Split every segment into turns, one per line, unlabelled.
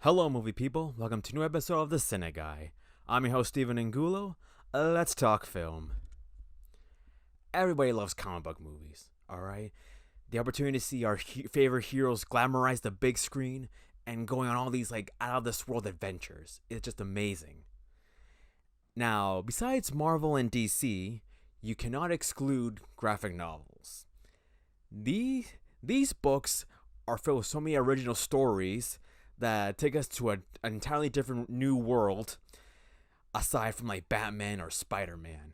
Hello, movie people. Welcome to a new episode of the CineGuy. I'm your host, Steven Angulo. Let's talk film. Everybody loves comic book movies, alright? The opportunity to see our favorite heroes glamorize the big screen and going on all these, out of this world adventures. It's just amazing. Now, besides Marvel and DC, you cannot exclude graphic novels. These books are filled with so many original stories that take us to an entirely different new world aside from Batman or Spider-Man.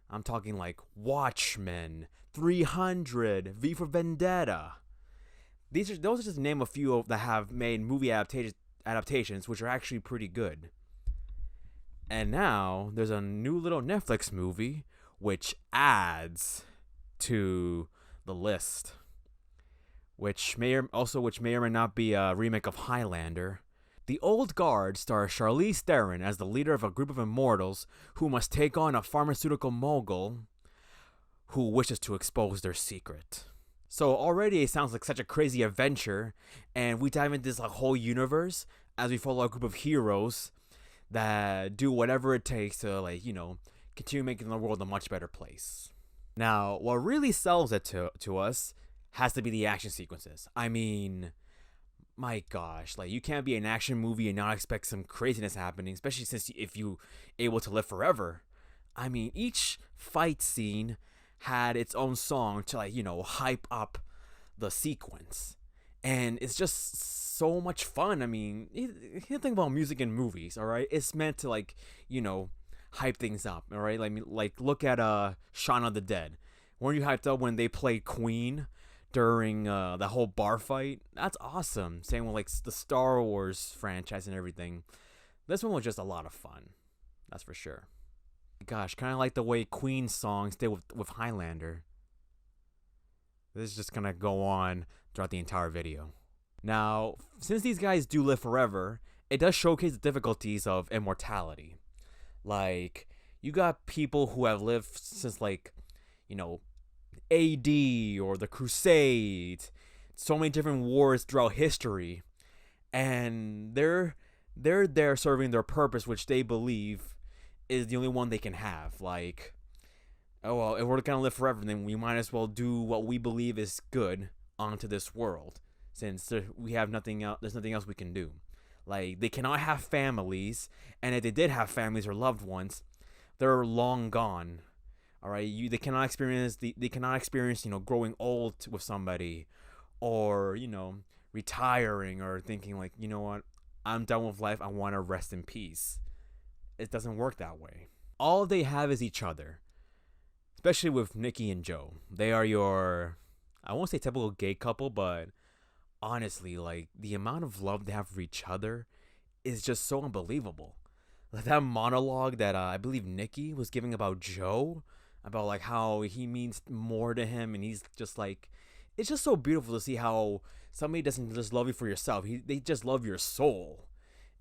I'm talking Watchmen, 300, V for Vendetta. Those are just to name a few that have made movie adaptations which are actually pretty good. And now there's a new little Netflix movie which adds to the list, which may or may not be a remake of Highlander. The Old Guard stars Charlize Theron as the leader of a group of immortals who must take on a pharmaceutical mogul who wishes to expose their secret. So already it sounds like such a crazy adventure, and we dive into this whole universe as we follow a group of heroes that do whatever it takes to continue making the world a much better place. Now, what really sells it to us has to be the action sequences. I mean, my gosh, you can't be an action movie and not expect some craziness happening, especially since if you able to live forever. I mean, each fight scene had its own song to hype up the sequence, and it's just so much fun. I mean, you think about music in movies, all right? It's meant to hype things up, all right? Look at Shaun of the Dead. Weren't you hyped up when they played Queen during the whole bar fight? That's awesome. Same with the Star Wars franchise and everything. This one was just a lot of fun, that's for sure. Gosh, kind of like the way Queen songs did with Highlander. This is just gonna go on throughout the entire video. Now, since these guys do live forever, it does showcase the difficulties of immortality. You got people who have lived since AD or the Crusades, so many different wars throughout history, and they're there serving their purpose, which they believe is the only one they can have. Oh well, if we're gonna live forever, then we might as well do what we believe is good onto this world, since we have nothing else. There's nothing else we can do. They cannot have families, and if they did have families or loved ones, they're long gone. All right, they cannot experience growing old with somebody, or retiring, or thinking you know what, I'm done with life, I want to rest in peace. It doesn't work that way. All they have is each other, especially with Nikki and Joe. They are your, I won't say typical gay couple, but honestly, the amount of love they have for each other is just so unbelievable. That monologue that I believe Nikki was giving about Joe, about how he means more to him, and he's just it's just so beautiful to see how somebody doesn't just love you for yourself, they just love your soul.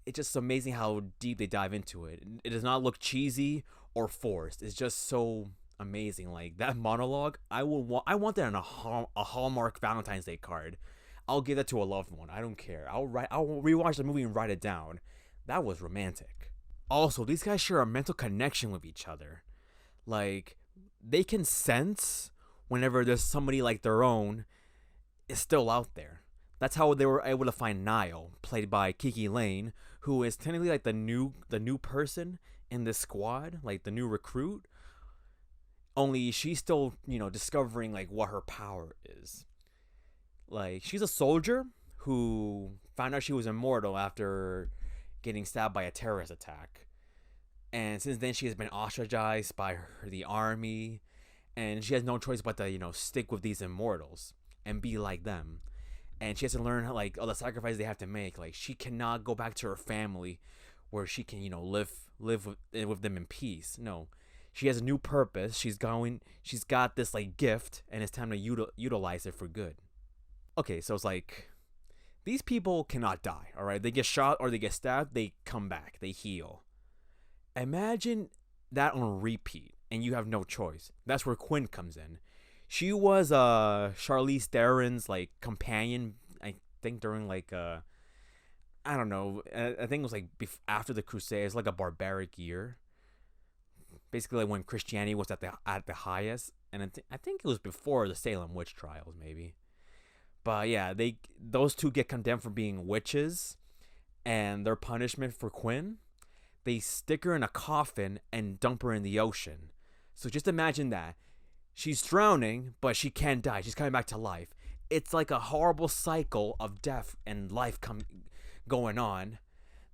It's just amazing how deep they dive into it. It does not look cheesy or forced. It's just so amazing. That monologue, I want that on a Hallmark Valentine's Day card. I'll give that to a loved one. I don't care. I'll rewatch the movie and write it down. That was romantic. Also, these guys share a mental connection with each other. They can sense whenever there's somebody their own is still out there. That's how they were able to find Niall, played by Kiki Lane, who is technically the new person in this squad, the new recruit. Only she's still, discovering what her power is. She's a soldier who found out she was immortal after getting stabbed by a terrorist attack. And since then, she has been ostracized by the army, and she has no choice but to, stick with these immortals and be like them. And she has to learn all the sacrifices they have to make. She cannot go back to her family where she can, live with them in peace. No, she has a new purpose. She's got this gift, and it's time to utilize it for good. Okay, so it's these people cannot die, all right? They get shot or they get stabbed, they come back, they heal. Imagine that on repeat, and you have no choice. That's where Quinn comes in. She was Charlize Theron's companion, I think, during I don't know. I think it was like after the Crusades, like a barbaric year. Basically, like when Christianity was at the highest, and I think it was before the Salem witch trials, maybe. But yeah, those two get condemned for being witches, and their punishment for Quinn, they stick her in a coffin and dump her in the ocean. So just imagine that. She's drowning, but she can't die. She's coming back to life. It's like a horrible cycle of death and life going on.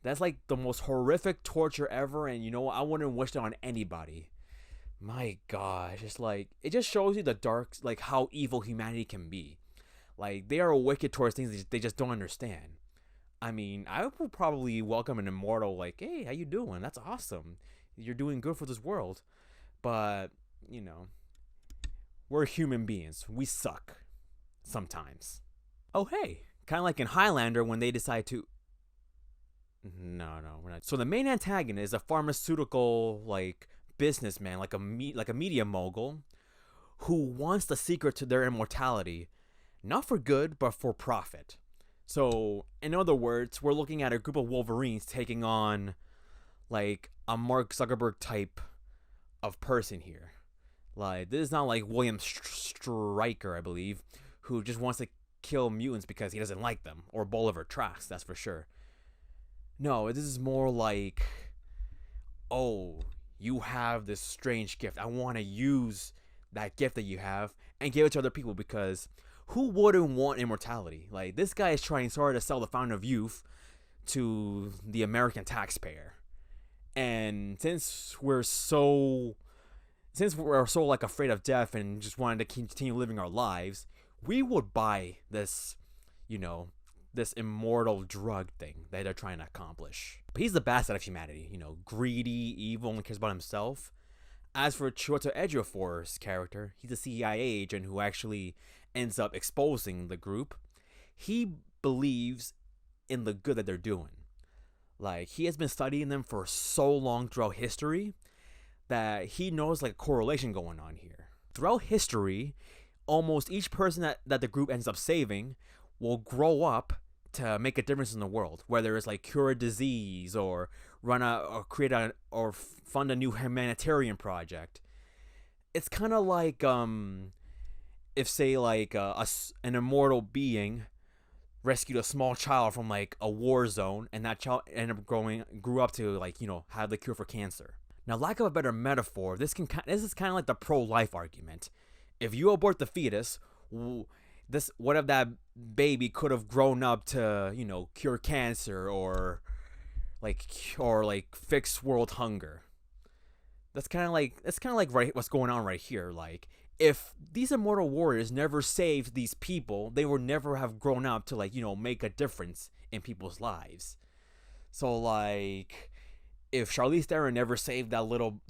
That's like the most horrific torture ever, and you know what? I wouldn't wish that on anybody. My gosh, it's like it just shows you the dark, like how evil humanity can be. Like they are wicked towards things they just don't understand. I mean, I would probably welcome an immortal like, "Hey, how you doing? That's awesome. You're doing good for this world." But, you know, we're human beings. We suck sometimes. Oh, hey, kind of like in Highlander when they decide to No, we're not. So the main antagonist is a pharmaceutical like businessman, like a media mogul who wants the secret to their immortality, not for good, but for profit. So, in other words, we're looking at a group of Wolverines taking on like a Mark Zuckerberg type of person here. Like, this is not like William Stryker, I believe, who just wants to kill mutants because he doesn't like them, or Bolivar Trask, that's for sure. No, this is more like, oh, you have this strange gift. I want to use that gift that you have and give it to other people, because who wouldn't want immortality? Like, this guy is trying so hard to sell the fountain of youth to the American taxpayer. And since we're so like afraid of death and just wanted to continue living our lives, we would buy this, this immortal drug thing that they're trying to accomplish. But he's the best out of humanity, greedy, evil, only cares about himself. As for Chiwetel Ejiofor's character, he's a CIA agent who actually ends up exposing the group. He believes in the good that they're doing. Like, he has been studying them for so long throughout history that he knows like a correlation going on here. Throughout history, almost each person that the group ends up saving will grow up to make a difference in the world, whether it's like cure a disease or or fund a new humanitarian project. It's kind of like if say like an immortal being rescued a small child from like a war zone, and that child grew up to like have the cure for cancer. Now, lack of a better metaphor, this is kind of like the pro-life argument. If you abort the fetus, what if that baby could have grown up to cure cancer or fix world hunger? That's kind of like right what's going on right here. Like, if these immortal warriors never saved these people, they would never have grown up to make a difference in people's lives. So like, if Charlize Theron never saved that little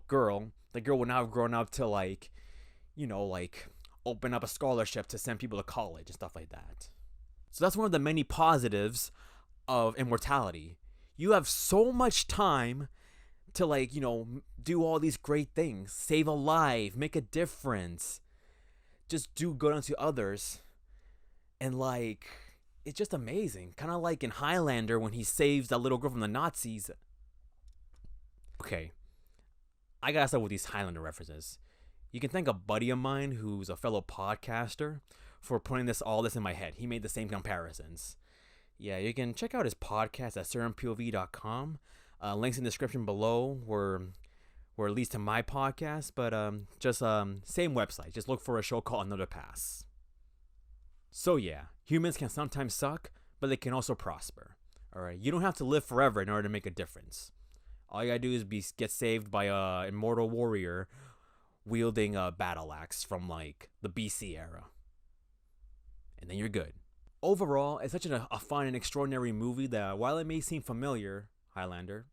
girl, the girl would not have grown up to open up a scholarship to send people to college and stuff like that. So that's one of the many positives of immortality. You have so much time to do all these great things, save a life, make a difference, just do good unto others, and it's just amazing. Kind of like in Highlander when he saves that little girl from the Nazis. Okay, I gotta start with these Highlander references. You can thank a buddy of mine who's a fellow podcaster for putting all this in my head. He made the same comparisons. Yeah, you can check out his podcast at serempov.com. Links in the description below were at least to my podcast, but just same website. Just look for a show called Another Pass. So yeah, humans can sometimes suck, but they can also prosper. All right, you don't have to live forever in order to make a difference. All you gotta do is get saved by a immortal warrior wielding a battle axe from the BC era, and then you're good. Overall, it's such a fun and extraordinary movie that while it may seem familiar, Highlander,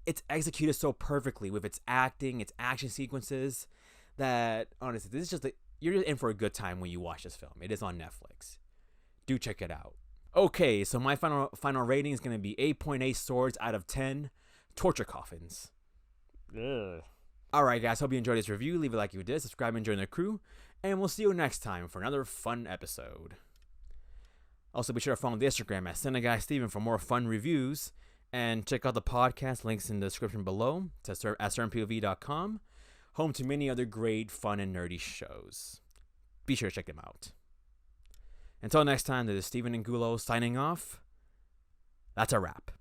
it's executed so perfectly with its acting, its action sequences, that honestly, this is just you're just in for a good time when you watch this film. It is on Netflix. Do check it out. Okay, so my final rating is going to be 8.8 swords out of 10 torture coffins. Ugh. Alright guys, hope you enjoyed this review. Leave a like if you did, subscribe and join the crew, and we'll see you next time for another fun episode. Also, be sure to follow the Instagram at CineGuy Steven for more fun reviews. And check out the podcast, links in the description below, at certainpov.com, home to many other great, fun, and nerdy shows. Be sure to check them out. Until next time, this is Steven Angulo signing off. That's a wrap.